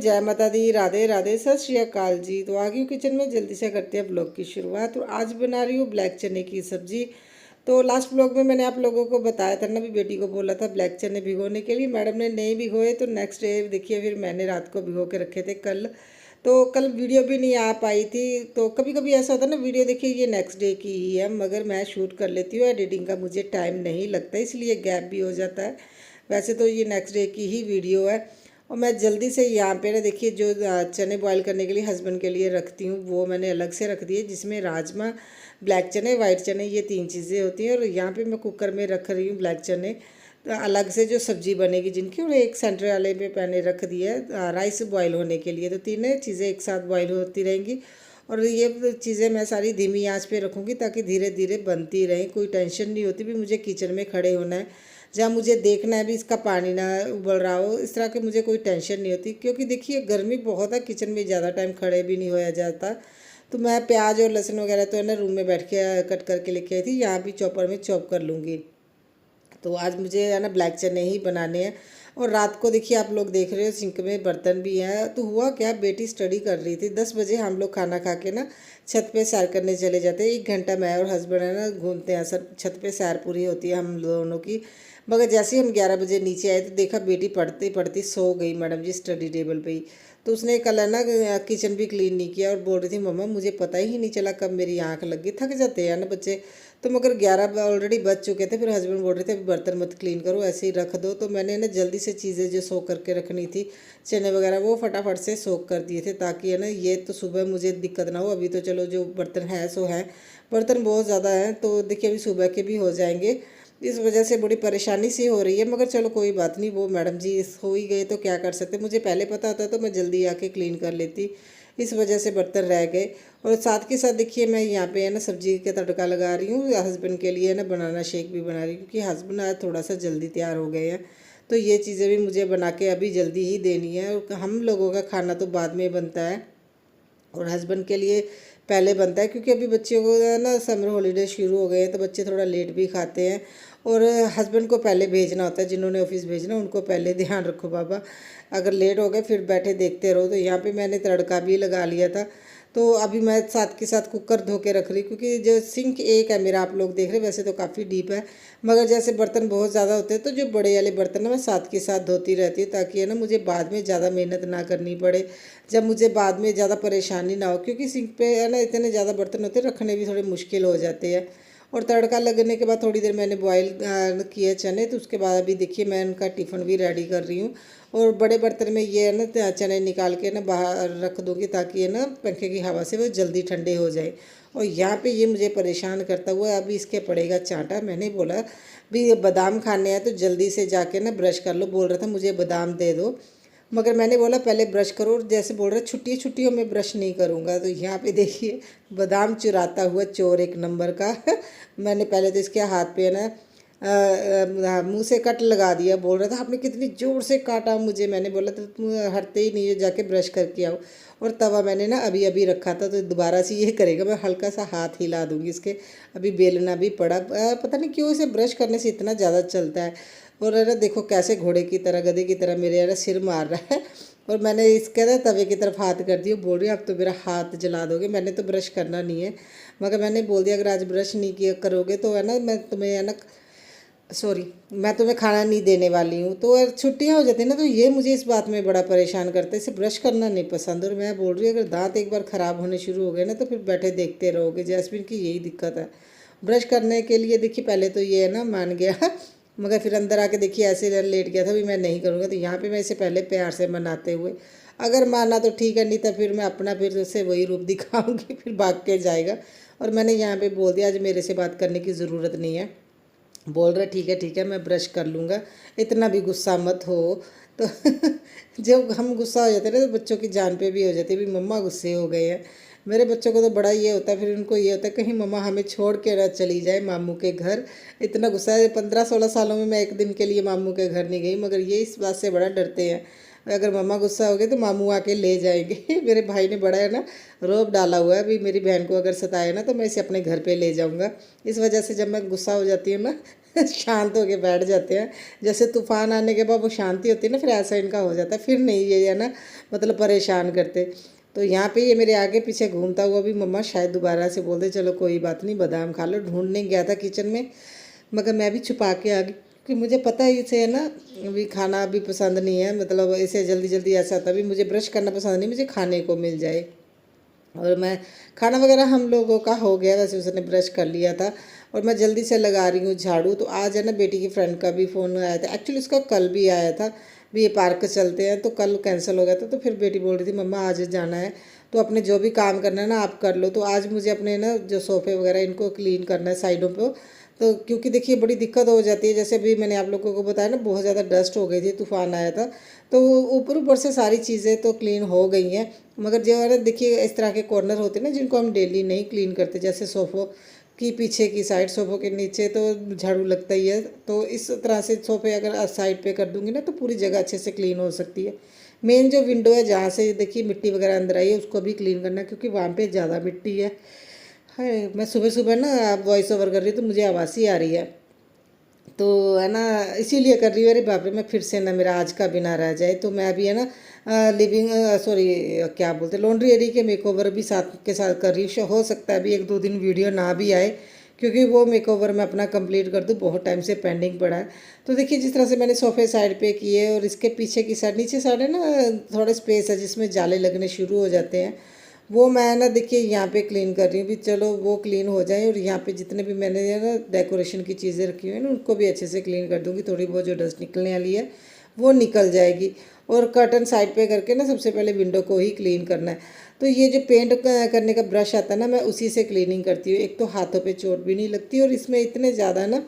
जय माता दी, राधे राधे, सत श्री अकाल जी। तो आ गई हूँ किचन में, जल्दी से करते हैं ब्लॉग की शुरुआत। तो आज बना रही हूँ ब्लैक चने की सब्जी। तो लास्ट ब्लॉग में मैंने आप लोगों को बताया था ना, भी बेटी को बोला था ब्लैक चने भिगोने के लिए, मैडम ने नहीं भिगोए। तो नेक्स्ट डे देखिए, फिर मैंने रात को भिगो के रखे थे कल। तो कल वीडियो भी नहीं आ पाई थी। तो कभी कभी ऐसा होता है ना, वीडियो देखिए ये नेक्स्ट डे की ही है, मगर मैं शूट कर लेती हूँ, एडिटिंग का मुझे टाइम नहीं लगता, इसलिए गैप भी हो जाता है। वैसे तो ये नेक्स्ट डे की ही वीडियो है। और मैं जल्दी से यहाँ पे ना देखिए, जो चने बॉईल करने के लिए हस्बैंड के लिए रखती हूँ, वो मैंने अलग से रख दिए, जिसमें राजमा, ब्लैक चने, वाइट चने, ये तीन चीज़ें होती हैं। और यहाँ पे मैं कुकर में रख रही हूँ ब्लैक चने, तो अलग से जो सब्जी बनेगी जिनकी। और एक सेंटर वाले पे मैंने रख दिया है राइस बॉईल होने के लिए। तो तीनों चीज़ें एक साथ बॉईल होती रहेंगी। और ये चीज़ें मैं सारी धीमी आंच पे रखूँगी, ताकि धीरे धीरे बनती रहें, कोई टेंशन नहीं होती भी मुझे किचन में खड़े होना है, जहाँ मुझे देखना है भी इसका पानी ना उबल रहा हो, इस तरह की मुझे कोई टेंशन नहीं होती। क्योंकि देखिए गर्मी बहुत है, किचन में ज़्यादा टाइम खड़े भी नहीं होया जाता। तो मैं प्याज और लहसुन वगैरह तो है ना रूम में बैठ के कट करके लेके आई थी, यहाँ भी चॉपर में चॉप कर लूँगी। तो आज मुझे है ना ब्लैक चने ही बनाने हैं। और रात को देखिए, आप लोग देख रहे हो सिंक में बर्तन भी हैं। तो हुआ क्या, बेटी स्टडी कर रही थी, 10 बजे हम लोग खाना खा के ना छत पे सैर करने चले जाते हैं। 1 घंटा मैं और हस्बैंड है ना घूमते हैं, सर छत पे सैर पूरी होती है हम दोनों की। मगर जैसे ही हम 11 बजे नीचे आए, तो देखा बेटी पढ़ती पढ़ती सो गई मैडम जी स्टडी टेबल पे ही। तो उसने कल है ना किचन भी क्लीन नहीं किया, और बोल रही थी मम्मा मुझे पता ही नहीं चला कब मेरी आँख लग गई। थक जाते हैं ना बच्चे। तो मगर 11 ऑलरेडी बज चुके थे। फिर हस्बैंड बोल रहे थे बर्तन मत क्लीन करो, ऐसे ही रख दो। तो मैंने ना जल्दी से चीज़ें जो सोख करके रखनी थी, चने वगैरह, वो फटाफट से सोख कर दिए थे, ताकि है ना ये तो सुबह मुझे दिक्कत ना हो। अभी तो चलो जो बर्तन है सो है, बर्तन बहुत ज़्यादा हैं, तो देखिए अभी सुबह के भी हो जाएंगे। इस वजह से बड़ी परेशानी सी हो रही है, मगर चलो कोई बात नहीं, वो मैडम जी हो ही गए तो क्या कर सकते। मुझे पहले पता होता तो मैं जल्दी आके क्लीन कर लेती, इस वजह से बर्तन रह गए। और साथ के साथ देखिए, मैं यहाँ पे है ना सब्जी का तड़का लगा रही हूँ, हस्बैंड के लिए है ना बनाना शेक भी बना रही हूँ, क्योंकि हस्बैंड आज थोड़ा सा जल्दी तैयार हो गए हैं। तो ये चीज़ें भी मुझे बना के अभी जल्दी ही देनी है। और हम लोगों का खाना तो बाद में बनता है, और हस्बैंड के लिए पहले बनता है, क्योंकि अभी बच्चों को ना समर हॉलीडे शुरू हो गए हैं, तो बच्चे थोड़ा लेट भी खाते हैं। और हस्बैंड को पहले भेजना होता है, जिन्होंने ऑफिस भेजना उनको पहले ध्यान रखो बाबा, अगर लेट हो गए फिर बैठे देखते रहो। तो यहाँ पे मैंने तड़का भी लगा लिया था। तो अभी मैं साथ के साथ कुकर धो के रख रही, क्योंकि जो सिंक एक है मेरा, आप लोग देख रहे हैं, वैसे तो काफ़ी डीप है, मगर जैसे बर्तन बहुत ज़्यादा होते हैं, तो जो बड़े वाले बर्तन है मैं साथ के साथ धोती रहती हूँ, ताकि है ना मुझे बाद में ज़्यादा मेहनत ना करनी पड़े, जब मुझे बाद में ज़्यादा परेशानी ना हो। क्योंकि सिंक पे है ना इतने ज़्यादा बर्तन होते हैं, रखने भी थोड़े मुश्किल हो जाते हैं। और तड़का लगने के बाद थोड़ी देर मैंने बॉईल किए चने, तो उसके बाद अभी देखिए मैं उनका टिफ़िन भी रेडी कर रही हूँ। और बड़े बर्तन में ये है ना चने निकाल के ना बाहर रख दूँगी, ताकि है ना पंखे की हवा से वो जल्दी ठंडे हो जाए। और यहाँ पे ये मुझे परेशान करता हुआ अभी इसके पड़ेगा चांटा। मैंने बोला भी ये बादाम खाने हैं तो जल्दी से जाके ना ब्रश कर लो, बोल रहा था मुझे बादाम दे दो, मगर मैंने बोला पहले ब्रश करो। और जैसे बोल रहे छुट्टियों में ब्रश नहीं करूँगा। तो यहाँ पे देखिए बादाम चुराता हुआ चोर एक नंबर का मैंने पहले तो इसके हाथ पे ना मुंह से कट लगा दिया। बोल रहा था आपने कितनी ज़ोर से काटा मुझे। मैंने बोला तो तुम हटते ही नहीं हो, जाके ब्रश करके आओ। और तवा मैंने ना अभी अभी रखा था, तो दोबारा से ये करेगा, मैं हल्का सा हाथ हिला दूँगी इसके। अभी बेलना भी पड़ा, पता नहीं क्यों इसे ब्रश करने से इतना ज़्यादा चलता है। और है ना देखो कैसे घोड़े की तरह, गधे की तरह मेरे है ना सिर मार रहा है। और मैंने इसके ना तवे की तरफ हाथ कर दिया, बोल रही अब तो मेरा हाथ जला दोगे। मैंने तो ब्रश करना नहीं है, मगर मैंने बोल दिया अगर आज ब्रश नहीं किया करोगे तो है ना मैं तुम्हें है ना, सॉरी, मैं तुम्हें खाना नहीं देने वाली हूँ। तो यार छुट्टियाँ हो जाती हैं ना, तो ये मुझे इस बात में बड़ा परेशान करता है, इसे ब्रश करना नहीं पसंद। और मैं बोल रही हूँ अगर दांत एक बार ख़राब होने शुरू हो गए ना, तो फिर बैठे देखते रहोगे। जैस्मिन की यही दिक्कत है, ब्रश करने के लिए देखिए पहले तो ये है ना मान गया मगर फिर अंदर आके देखिए ऐसे लेट गया था भी मैं नहीं करूँगा। तो यहाँ पे मैं इसे पहले प्यार से मनाते हुए, अगर माना तो ठीक है, नहीं तो फिर मैं अपना फिर उसे वही रूप दिखाऊंगी, फिर भाग के जाएगा। और मैंने यहाँ पे बोल दिया आज मेरे से बात करने की ज़रूरत नहीं है। बोल रहा ठीक है मैं ब्रश कर लूँगा, इतना भी गुस्सा मत हो। तो जब हम गुस्सा हो जाते हैं ना, तो बच्चों की जान पे भी हो जाती है भी मम्मा गुस्से हो गए हैं। मेरे बच्चों को तो बड़ा ये होता है, फिर उनको ये होता है कहीं मम्मा हमें छोड़ के ना चली जाए मामू के घर। इतना गुस्सा है, 15-16 सालों में मैं एक दिन के लिए मामू के घर नहीं गई, मगर ये इस बात से बड़ा डरते हैं अगर मम्मा गुस्सा हो गए तो मामू आके ले जाएंगे मेरे भाई ने बड़ा है ना रोब डाला हुआ है, अभी मेरी बहन को अगर सताए ना तो मैं इसे अपने घर पे ले जाऊंगा। इस वजह से जब मैं गुस्सा हो जाती हूँ ना शांत होके बैठ जाते हैं। जैसे तूफान आने के बाद वो शांति होती है ना, फिर ऐसा इनका हो जाता है, फिर नहीं ये है ना मतलब परेशान करते। तो यहाँ पे ये मेरे आगे पीछे घूमता हुआ भी मम्मा शायद दोबारा से बोल दे चलो कोई बात नहीं बादाम खा लो। ढूंढने गया था किचन में, मगर मैं भी छुपा के आ गई कि मुझे पता है इसे है ना अभी खाना भी पसंद नहीं है, मतलब इसे जल्दी जल्दी ऐसा होता है भी मुझे ब्रश करना पसंद नहीं, मुझे खाने को मिल जाए। और मैं खाना वगैरह हम लोगों का हो गया, वैसे उसने ब्रश कर लिया था और मैं जल्दी से लगा रही हूँ झाड़ू। तो आज है ना बेटी की फ्रेंड का भी फ़ोन आया था, एक्चुअली उसका कल भी आया था भी ये पार्क चलते हैं, तो कल कैंसिल हो गया था। तो फिर बेटी बोल रही थी मम्मा आज जाना है तो अपने जो भी काम करना है ना आप कर लो। तो आज मुझे अपने ना जो सोफ़े वगैरह इनको क्लीन करना है साइडों पे। तो क्योंकि देखिए बड़ी दिक्कत हो जाती है, जैसे अभी मैंने आप लोगों को बताया ना बहुत ज़्यादा डस्ट हो गई थी, तूफान आया था। तो ऊपर ऊपर से सारी चीज़ें तो क्लीन हो गई हैं, मगर जो है ना देखिए इस तरह के कॉर्नर होते हैं ना जिनको हम डेली नहीं क्लीन करते, जैसे सोफ़ों की पीछे की साइड, सोफ़ों के नीचे तो झाड़ू लगता ही है। तो इस तरह से सोफ़े अगर साइड पे कर दूंगी ना तो पूरी जगह अच्छे से क्लीन हो सकती है। मेन जो विंडो है जहाँ से देखिए मिट्टी वगैरह अंदर आई है उसको भी क्लीन करना है, क्योंकि वहाँ पे ज़्यादा मिट्टी है। मैं सुबह सुबह ना आप वॉइस ओवर कर रही हूँ तो मुझे आवाज़ ही आ रही है, तो है ना इसीलिए कर रही हूँ। अरे बाप रे, मैं फिर से ना मेरा आज का भी ना रह जाए। तो मैं अभी है ना लिविंग सॉरी क्या बोलते लॉन्ड्री एरिया के मेकओवर भी साथ के साथ कर रही हूँ। हो सकता है अभी एक दो दिन वीडियो ना भी आए, क्योंकि वो मेकओवर मैं अपना कंप्लीट कर दूँ, बहुत टाइम से पेंडिंग पड़ा है। तो देखिए जिस तरह से मैंने सोफे साइड पे किए और इसके पीछे की साइड नीचे साइड है ना थोड़ा स्पेस है जिसमें जाले लगने शुरू हो जाते हैं, वो मैं ना देखिए यहाँ पे क्लीन कर रही हूँ भी चलो वो क्लीन हो जाए। और यहाँ पे जितने भी मैंने ना डेकोरेशन की चीज़ें रखी हुई हैं ना उनको भी अच्छे से क्लीन कर दूँगी, थोड़ी बहुत जो डस्ट निकलने वाली है वो निकल जाएगी। और कर्टन साइड पे करके ना सबसे पहले विंडो को ही क्लीन करना है। तो ये जो पेंट करने का ब्रश आता है ना मैं उसी से क्लीनिंग करती हूँ, एक तो हाथों पर चोट भी नहीं लगती और इसमें इतने ज़्यादा ना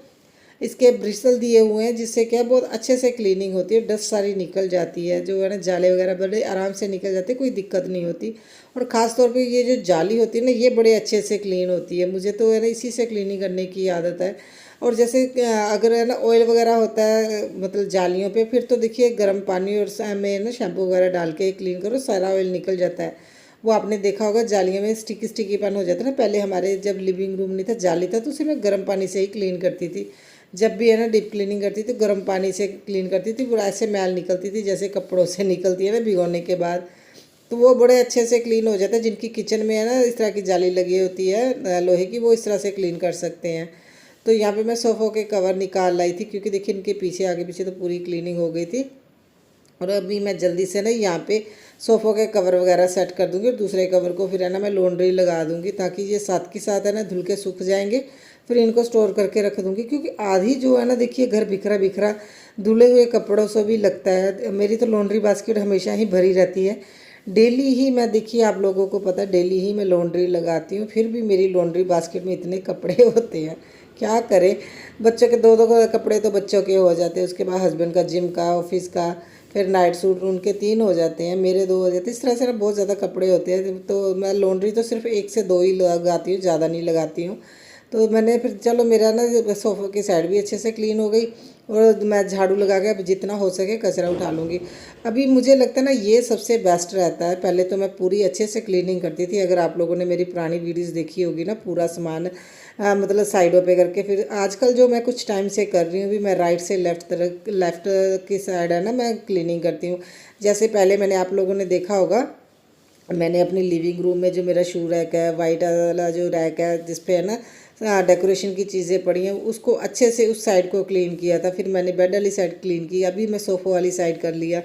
इसके ब्रिस्टल दिए हुए हैं जिससे क्या बहुत अच्छे से क्लीनिंग होती है, डस्ट सारी निकल जाती है, जो है ना जाले वगैरह बड़े आराम से निकल जाते हैं, कोई दिक्कत नहीं होती। और ख़ास तौर पे ये जो जाली होती है ना ये बड़े अच्छे से क्लीन होती है, मुझे तो है ना इसी से क्लीनिंग करने की आदत है। और जैसे अगर है ना ऑयल वगैरह होता है मतलब जालियों पे, फिर तो देखिए गर्म पानी और में ना शैम्पू वगैरह डाल के क्लीन करो सारा ऑयल निकल जाता है। वो आपने देखा होगा जालियों में स्टिकी स्टिकीपन हो जाता है ना, पहले हमारे जब लिविंग रूम नहीं था जाली था तो उसे मैं गर्म पानी से ही क्लीन करती थी। जब भी है ना डीप क्लीनिंग करती थी गर्म पानी से क्लीन करती थी, पूरा ऐसे मैल निकलती थी जैसे कपड़ों से निकलती है ना भिगोने के बाद। तो वो बड़े अच्छे से क्लीन हो जाता है। जिनकी किचन में है ना इस तरह की जाली लगी होती है लोहे की, वो इस तरह से क्लीन कर सकते हैं। तो यहाँ पे मैं सोफ़ों के कवर निकाल लाई थी, क्योंकि देखिए इनके पीछे आगे पीछे तो पूरी क्लीनिंग हो गई थी। और अभी मैं जल्दी से ना यहाँ पे सोफ़ों के कवर वगैरह सेट कर दूँगी और दूसरे कवर को फिर है ना मैं लॉन्ड्री लगा दूँगी, ताकि ये साथ के साथ है ना धुल के सूख जाएंगे। फिर इनको स्टोर करके रख दूँगी, क्योंकि आधी जो है ना देखिए घर बिखरा बिखरा धुले हुए कपड़ों से भी लगता है। मेरी तो लॉन्ड्री बास्केट हमेशा ही भरी रहती है, डेली ही मैं देखिए आप लोगों को पता है डेली ही मैं लॉन्ड्री लगाती हूँ, फिर भी मेरी लॉन्ड्री बास्केट में इतने कपड़े होते हैं क्या करें। बच्चों के दो दो कपड़े तो बच्चों के हो जाते हैं, उसके बाद हस्बैंड का जिम का ऑफिस का, फिर नाइट सूट उनके 3 हो जाते हैं, मेरे 2 हो जाते हैं। इस तरह से ना बहुत ज़्यादा कपड़े होते हैं, तो मैं लॉन्ड्री तो सिर्फ 1 से 2 ही लगाती हूँ, ज़्यादा नहीं लगाती हूँ। तो मैंने फिर चलो मेरा ना सोफ़े की साइड भी अच्छे से क्लीन हो गई और मैं झाड़ू लगा के अब जितना हो सके कचरा उठा लूँगी। अभी मुझे लगता है ना ये सबसे बेस्ट रहता है। पहले तो मैं पूरी अच्छे से क्लीनिंग करती थी, अगर आप लोगों ने मेरी पुरानी वीडियोस देखी होगी ना पूरा सामान मतलब साइडों पे करके। फिर आजकल जो मैं कुछ टाइम से कर रही हूँ भी मैं राइट से लेफ़्ट की साइड है ना मैं क्लीनिंग करती हूँ। जैसे पहले मैंने आप लोगों ने देखा होगा मैंने अपनी लिविंग रूम में जो मेरा शू रैक है वाइट वाला जो रैक है जिस पे है ना डेकोरेशन की चीज़ें पड़ी हैं, उसको अच्छे से उस साइड को क्लीन किया था। फिर मैंने बेड वाली साइड क्लीन की, अभी मैं सोफ़ा वाली साइड कर लिया।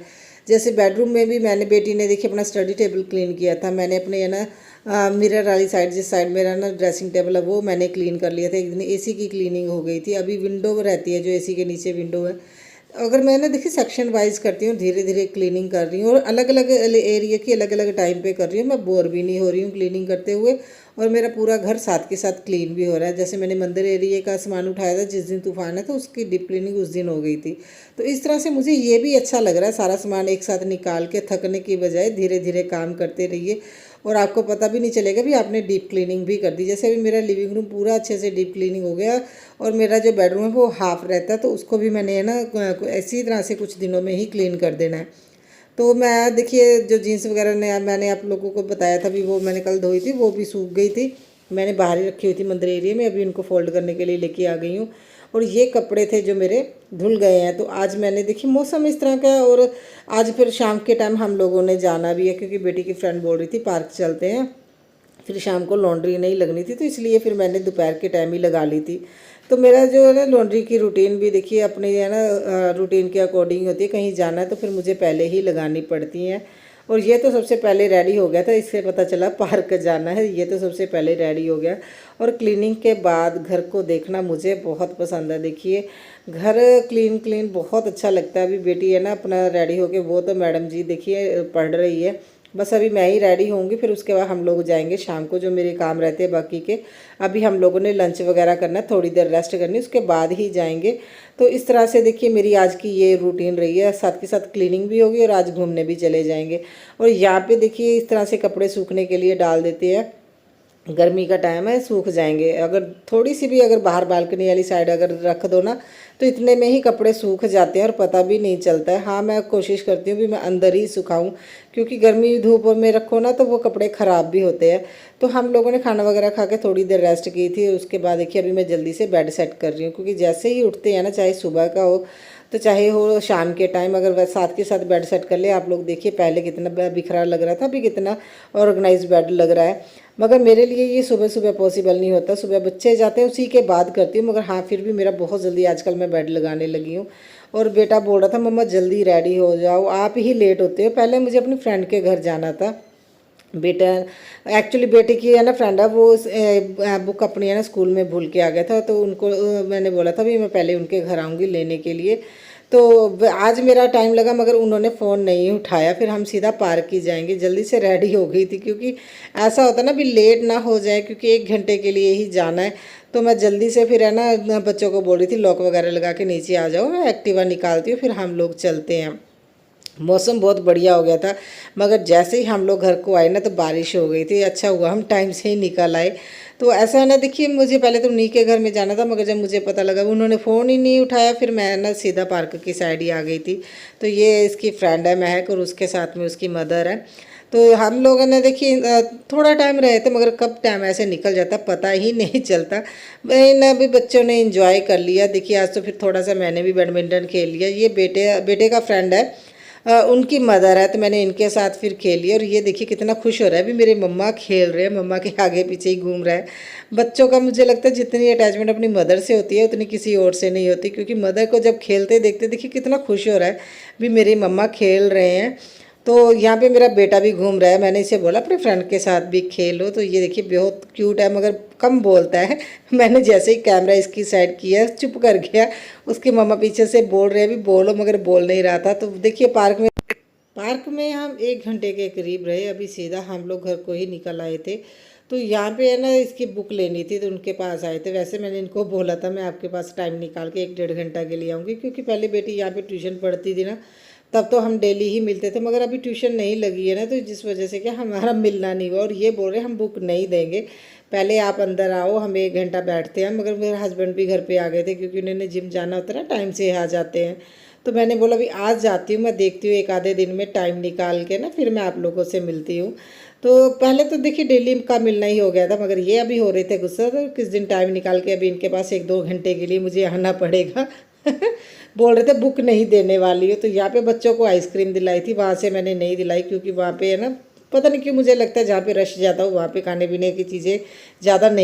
जैसे बेडरूम में भी मैंने बेटी ने देखिए अपना स्टडी टेबल क्लीन किया था, मैंने अपने है ना मिरर वाली साइड जिस साइड मेरा ना ड्रेसिंग टेबल है वो मैंने क्लीन कर लिया था। एक दिन एसी की क्लीनिंग हो गई थी। अभी विंडो रहती है जो एसी के नीचे विंडो है, अगर मैं ना देखिए सेक्शन वाइज करती हूँ, धीरे धीरे क्लीनिंग कर रही हूँ और अलग अलग एरिया की अलग अलग टाइम पे कर रही हूँ, मैं बोर भी नहीं हो रही हूँ क्लीनिंग करते हुए। और मेरा पूरा घर साथ के साथ क्लीन भी हो रहा है। जैसे मैंने मंदिर एरिया का सामान उठाया था जिस दिन तूफान है तो उसकी डीप क्लीनिंग उस दिन हो गई थी। तो इस तरह से मुझे ये भी अच्छा लग रहा है, सारा सामान एक साथ निकाल के थकने की बजाय धीरे धीरे काम करते रहिए और आपको पता भी नहीं चलेगा भी आपने डीप क्लीनिंग भी कर दी। जैसे अभी मेरा लिविंग रूम पूरा अच्छे से डीप क्लीनिंग हो गया और मेरा जो बेडरूम है वो हाफ़ रहता है, तो उसको भी मैंने है ना इसी तरह से कुछ दिनों में ही क्लीन कर देना है। तो मैं देखिए जो जीन्स वगैरह ने मैंने आप लोगों को बताया था भी वो मैंने कल धोई थी, वो भी सूख गई थी। मैंने बाहर ही रखी हुई थी मंदिर एरिया में, अभी उनको फोल्ड करने के लिए लेके आ गई हूँ। और ये कपड़े थे जो मेरे धुल गए हैं। तो आज मैंने देखी मौसम इस तरह का है, और आज फिर शाम के टाइम हम लोगों ने जाना भी है, क्योंकि बेटी की फ्रेंड बोल रही थी पार्क चलते हैं, फिर शाम को लॉन्ड्री नहीं लगनी थी, तो इसलिए फिर मैंने दोपहर के टाइम ही लगा ली थी। तो मेरा जो है ना लॉन्ड्री की रूटीन भी देखिए अपनी है ना रूटीन के अकॉर्डिंग होती है। कहीं जाना है तो फिर मुझे पहले ही लगानी पड़ती हैं। और ये तो सबसे पहले रेडी हो गया था, इससे पता चला पार्क जाना है, ये तो सबसे पहले रेडी हो गया। और क्लीनिंग के बाद घर को देखना मुझे बहुत पसंद है। देखिए घर क्लीन क्लीन बहुत अच्छा लगता है। अभी बेटी है ना अपना रेडी होके, वो तो मैडम जी देखिए पढ़ रही है, बस अभी मैं ही रेडी होंगी, फिर उसके बाद हम लोग जाएंगे शाम को जो मेरे काम रहते हैं बाकी के। अभी हम लोगों ने लंच वगैरह करना है, थोड़ी देर रेस्ट करनी, उसके बाद ही जाएंगे। तो इस तरह से देखिए मेरी आज की ये रूटीन रही है, साथ के साथ क्लीनिंग भी होगी और आज घूमने भी चले जाएंगे। और यहाँ पे देखिए इस तरह से कपड़े सूखने के लिए डाल देते हैं, गर्मी का टाइम है सूख जाएंगे। अगर थोड़ी सी भी अगर बाहर बालकनी वाली साइड अगर रख दो ना, तो इतने में ही कपड़े सूख जाते हैं और पता भी नहीं चलता है। हाँ मैं कोशिश करती हूँ भी मैं अंदर ही सुखाऊं, क्योंकि गर्मी धूप में रखो ना तो वो कपड़े ख़राब भी होते हैं। तो हम लोगों ने खाना वगैरह खा के थोड़ी देर रेस्ट की थी, उसके बाद देखिए अभी मैं जल्दी से बेड सेट कर रही हूँ, क्योंकि जैसे ही उठते हैं ना, चाहे सुबह का हो तो चाहे हो शाम के टाइम, अगर वह साथ के साथ बेड सेट कर ले। आप लोग देखिए पहले कितना बिखरा लग रहा था, अभी कितना ऑर्गेनाइज बेड लग रहा है। मगर मेरे लिए ये सुबह सुबह पॉसिबल नहीं होता, सुबह बच्चे जाते हैं उसी के बाद करती हूँ। मगर हाँ फिर भी मेरा बहुत जल्दी आजकल मैं बेड लगाने लगी हूँ। और बेटा बोल रहा था मम्मा जल्दी रेडी हो जाओ, आप ही लेट होते हो। पहले मुझे अपनी फ्रेंड के घर जाना था। बेटा एक्चुअली बेटे की है ना फ्रेंड है, वो बुक अपनी है ना स्कूल में भूल के आ गया था, तो उनको मैंने बोला था भी मैं पहले उनके घर आऊँगी लेने के लिए। तो आज मेरा टाइम लगा, मगर उन्होंने फ़ोन नहीं उठाया। फिर हम सीधा पार्क ही जाएंगे, जल्दी से रेडी हो गई थी, क्योंकि ऐसा होता ना भी लेट ना हो जाए, क्योंकि 1 घंटे के लिए ही जाना है। तो मैं जल्दी से फिर है ना बच्चों को बोल रही थी लॉक वगैरह लगा के नीचे आ जाओ, मैं एक्टिवा निकालती हूँ, फिर हम लोग चलते हैं। मौसम बहुत बढ़िया हो गया था, मगर जैसे ही हम लोग घर को आए ना तो बारिश हो गई थी। अच्छा हुआ हम टाइम से ही निकल आए। तो ऐसा है ना, देखिए मुझे पहले तो उन्हीं के घर में जाना था, मगर जब मुझे पता लगा उन्होंने फ़ोन ही नहीं उठाया, फिर मैं ना सीधा पार्क की साइड ही आ गई थी। तो ये इसकी फ्रेंड है महक, और उसके साथ में उसकी मदर है। तो हम लोगों ने देखिए थोड़ा टाइम रहे थे, मगर कब टाइम ऐसे निकल जाता पता ही नहीं चलता। ना भी बच्चों ने इंजॉय कर लिया। देखिए आज तो फिर थोड़ा सा मैंने भी बैडमिंटन खेल लिया। ये बेटे का फ्रेंड है, उनकी मदर है, तो मैंने इनके साथ फिर खेली। और ये देखिए कितना खुश हो रहा है, भी मेरे मम्मा खेल रहे हैं, मम्मा के आगे पीछे ही घूम रहा है। बच्चों का मुझे लगता है जितनी अटैचमेंट अपनी मदर से होती है उतनी किसी और से नहीं होती, क्योंकि मदर को जब खेलते देखते देखिए कितना खुश हो रहा है भी मेरी मम्मा खेल रहे हैं। तो यहाँ पे मेरा बेटा भी घूम रहा है, मैंने इसे बोला अपने फ्रेंड के साथ भी खेलो। तो ये देखिए बहुत क्यूट है, मगर कम बोलता है। मैंने जैसे ही कैमरा इसकी साइड किया चुप कर गया। उसकी मम्मा पीछे से बोल रहे हैं भी बोलो, मगर बोल नहीं रहा था। तो देखिए पार्क में हम 1 घंटे के करीब रहे। अभी सीधा हम लोग घर को ही निकल आए थे। तो यहाँ पे है ना इसकी बुक लेनी थी, तो उनके पास आए थे। वैसे मैंने इनको बोला था मैं आपके पास टाइम निकाल के 1-1.5 घंटा के लिए आऊँगी, क्योंकि पहले बेटी यहाँ पे ट्यूशन पढ़ती थी ना, तब तो हम डेली ही मिलते थे। मगर अभी ट्यूशन नहीं लगी है ना, तो जिस वजह से क्या हमारा मिलना नहीं हुआ। और ये बोल रहे हम बुक नहीं देंगे, पहले आप अंदर आओ, हम 1 घंटा बैठते हैं। मगर मेरे हस्बैंड भी घर पे आ गए थे, क्योंकि उन्होंने जिम जाना होता है ना, टाइम से आ जाते हैं। तो मैंने बोला अभी आज जाती हूँ, मैं देखती हूँ 1 आधे दिन में टाइम निकाल के ना फिर मैं आप लोगों से मिलती हूँ। तो पहले तो देखिए डेली का मिलना ही हो गया था, मगर ये अभी हो रहे थे गुस्सा, तो किस दिन टाइम निकाल के अभी इनके पास 1-2 घंटे के लिए मुझे आना पड़ेगा। बोल रहे थे बुक नहीं देने वाली हो। तो यहाँ पे बच्चों को आइसक्रीम दिलाई थी, वहाँ से मैंने नहीं दिलाई, क्योंकि वहाँ पे है ना पता नहीं क्यों मुझे लगता है जहाँ पे रश ज़्यादा हो वहाँ पे खाने पीने की चीज़ें ज़्यादा नहीं